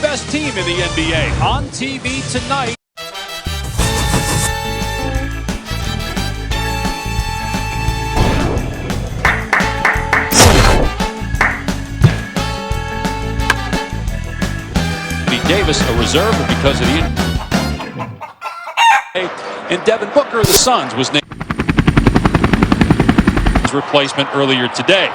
best team in the NBA on TV tonight. Davis a reserve because of the and Devin Booker of the Suns was named his replacement earlier today.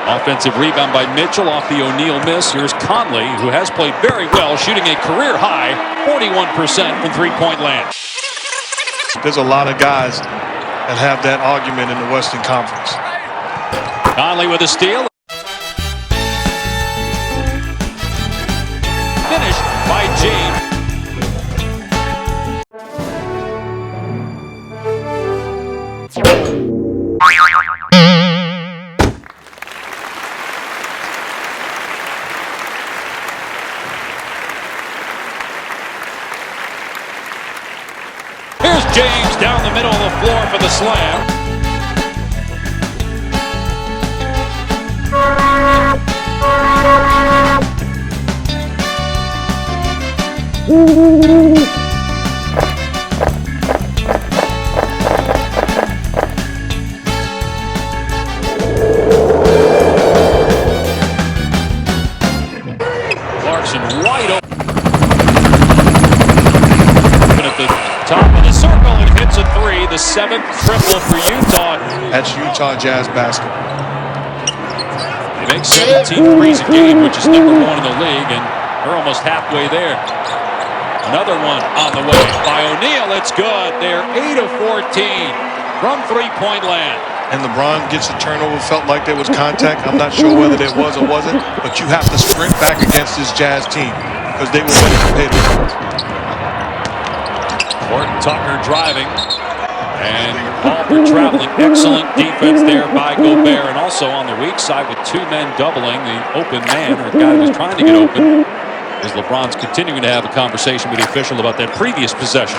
Offensive rebound by Mitchell off the O'Neal miss. Here's Conley, who has played very well, shooting a career high 41% from three-point land. There's a lot of guys that have that argument in the Western Conference. Conley with a steal. Finished by James. Here's James down the middle of the floor for the slam. Clarkson wide open at the top of the circle and hits a three, the seventh triple for Utah. That's Utah Jazz basketball. They make 17 threes a game, which is number one in the league, and they're almost halfway there. Another one on the way by O'Neal. It's good. They're 8 of 14 from three-point land. And LeBron gets a turnover. Felt like there was contact. I'm not sure whether there was or wasn't, but you have to sprint back against this Jazz team because they were better competitive. Horton Tucker driving. And Palmer traveling. Excellent defense there by Gobert. And also on the weak side with two men doubling the open man, or a guy who's trying to get open, as LeBron's continuing to have a conversation with the official about that previous possession.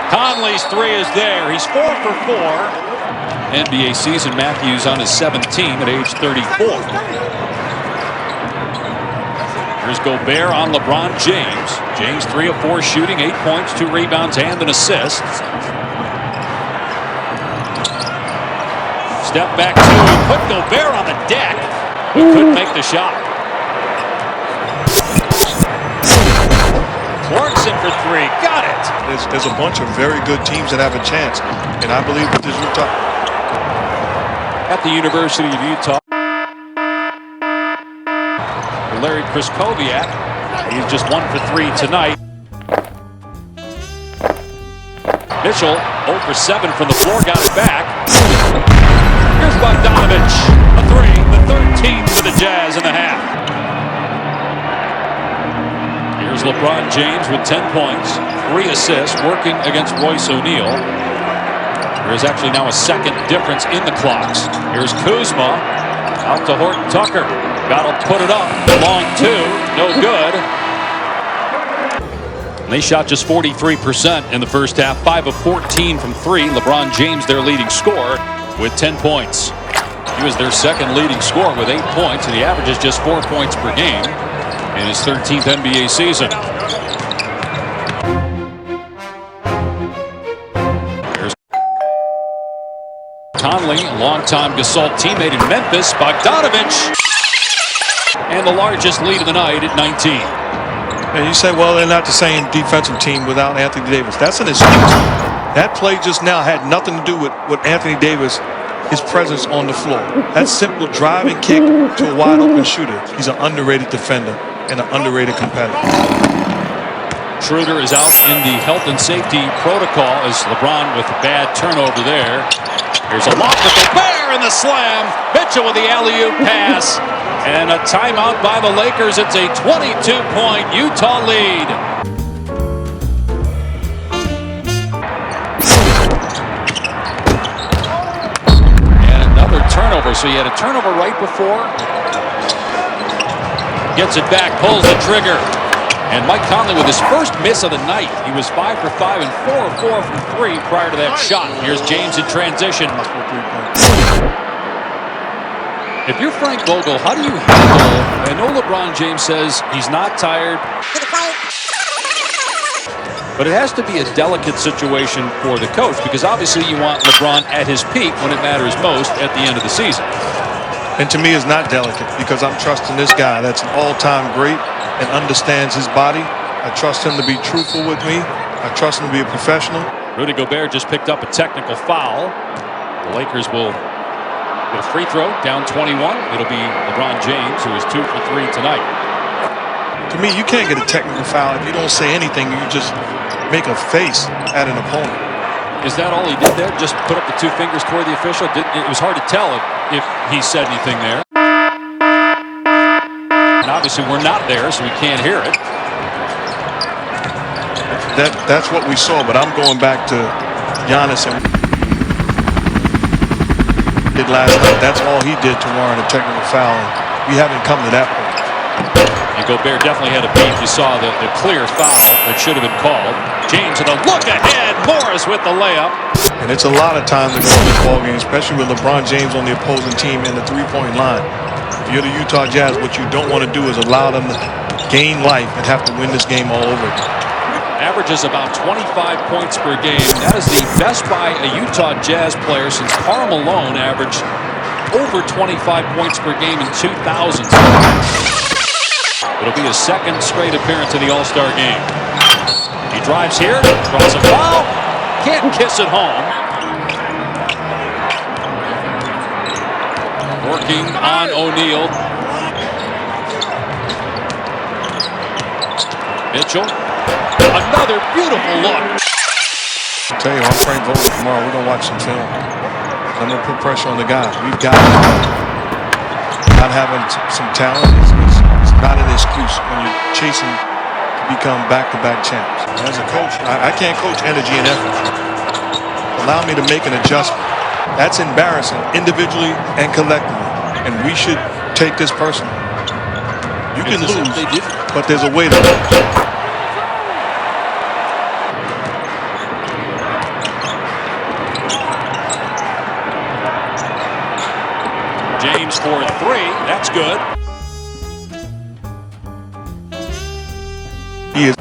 Conley's three is there. He's 4 for 4. NBA season. Matthews on his 7th team at age 34. Here's Gobert on LeBron James. James 3 of 4 shooting, 8 points, 2 rebounds, and an assist. Step back two, put Gobert on the deck, but couldn't make the shot. Clarkson for 3, got it. There's a bunch of very good teams that have a chance, and I believe that this Utah. At the University of Utah, Larry Kriskoviak, he's just 1 for 3 tonight. Mitchell 0 for 7 from the floor, got it back. Here's Bogdanovich, a 3, the 13th for the Jazz in the half. Here's LeBron James with 10 points, 3 assists, working against Royce O'Neal. There is actually now a second difference in the clocks. Here's Kuzma, out to Horton Tucker. Got to put it up, long 2, no good. And they shot just 43% in the first half, 5 of 14 from 3. LeBron James, their leading scorer, with 10 points. He was their second leading scorer with 8 points, and he averages just 4 points per game in his 13th NBA season. Here's Conley, longtime Gasol teammate in Memphis. Bogdanovich, and the largest lead of the night at 19. And you say, well, they're not the same defensive team without Anthony Davis. That's an excuse. That play just now had nothing to do with Anthony Davis, his presence on the floor. That simple driving kick to a wide open shooter. He's an underrated defender and an underrated competitor. Schroeder is out in the health and safety protocol as LeBron with a bad turnover there. Here's a lob for Gobert in the slam. Mitchell with the alley-oop pass. And a timeout by the Lakers. It's a 22-point Utah lead. And another turnover. So you had a turnover right before. Gets it back, pulls the trigger. And Mike Conley with his first miss of the night. He was 5 for 5 and 4 of 4 from 3 prior to that shot. Here's James in transition. If you're Frank Vogel, how do you handle? I know LeBron James says he's not tired, but it has to be a delicate situation for the coach because obviously you want LeBron at his peak when it matters most at the end of the season. And to me, it's not delicate because I'm trusting this guy that's an all-time great and understands his body. I trust him to be truthful with me. I trust him to be a professional. Rudy Gobert just picked up a technical foul. The Lakers will get a free throw, down 21. It'll be LeBron James, who is 2 for 3 tonight. To me, you can't get a technical foul if you don't say anything. You just make a face at an opponent. Is that all he did there? Just put up the 2 fingers toward the official? It was hard to tell if he said anything there. And obviously we're not there, so we can't hear it. That's what we saw, but I'm going back to Giannis and did last night. That's all he did to warrant a technical foul. We haven't come to that point. And Gobert definitely had a beat. You saw the clear foul that should have been called. James with a look ahead. Morris with the layup. And it's a lot of times to go in this ball game, especially with LeBron James on the opposing team in the three-point line. If you're the Utah Jazz, what you don't want to do is allow them to gain life and have to win this game all over again. Averages about 25 points per game. That is the best by a Utah Jazz player since Karl Malone averaged over 25 points per game in 2000. It'll be his second straight appearance in the All-Star game. He drives here, draws a foul, can't kiss it home. Working on O'Neal. Mitchell. Another beautiful look. I'll tell you, I'm Frank Vogel tomorrow. We're going to watch some film. I'm going to put pressure on the guys. We've got not having some talent. It's not an excuse when you're chasing to become back-to-back champs. As a coach, I can't coach energy and effort. Allow me to make an adjustment. That's embarrassing, individually and collectively. And we should take this personally. You can lose, but there's a way to lose. James for 3. That's good. He is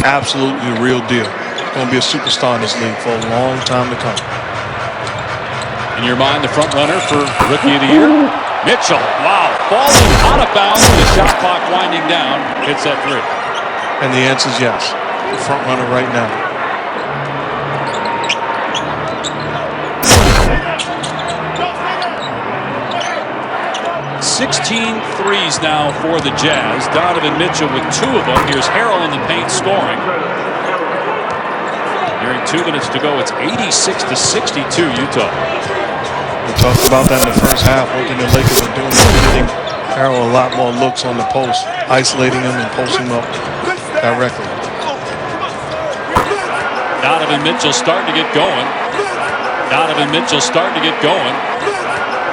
absolutely the real deal. Going to be a superstar in this league for a long time to come. In your mind, the front runner for Rookie of the Year? Mitchell. Wow. Falling out of bounds with the shot clock winding down. Hits that 3. And the answer is yes. The front runner right now. 16 threes now for the Jazz. Donovan Mitchell with 2 of them. Here's Harrell in the paint scoring. Nearing 2 minutes to go. It's 86-62 Utah. We talked about that in the first half. What the Lakers are doing is giving Harrell a lot more looks on the post, isolating him and posting him up directly. Donovan Mitchell starting to get going. Donovan Mitchell starting to get going.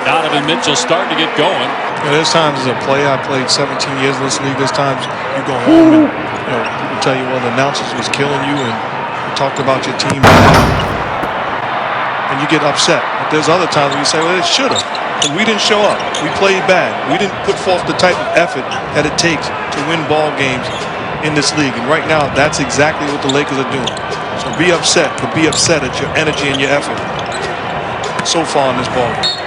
Donovan Mitchell starting to get going. There's times as a player, I played 17 years in this league. There's times you go home and people tell you, well, the announcers was killing you and you talked about your team and you get upset. But there's other times where you say, well, it should have. But we didn't show up. We played bad. We didn't put forth the type of effort that it takes to win ball games in this league. And right now, that's exactly what the Lakers are doing. So be upset, but be upset at your energy and your effort so far in this ball game.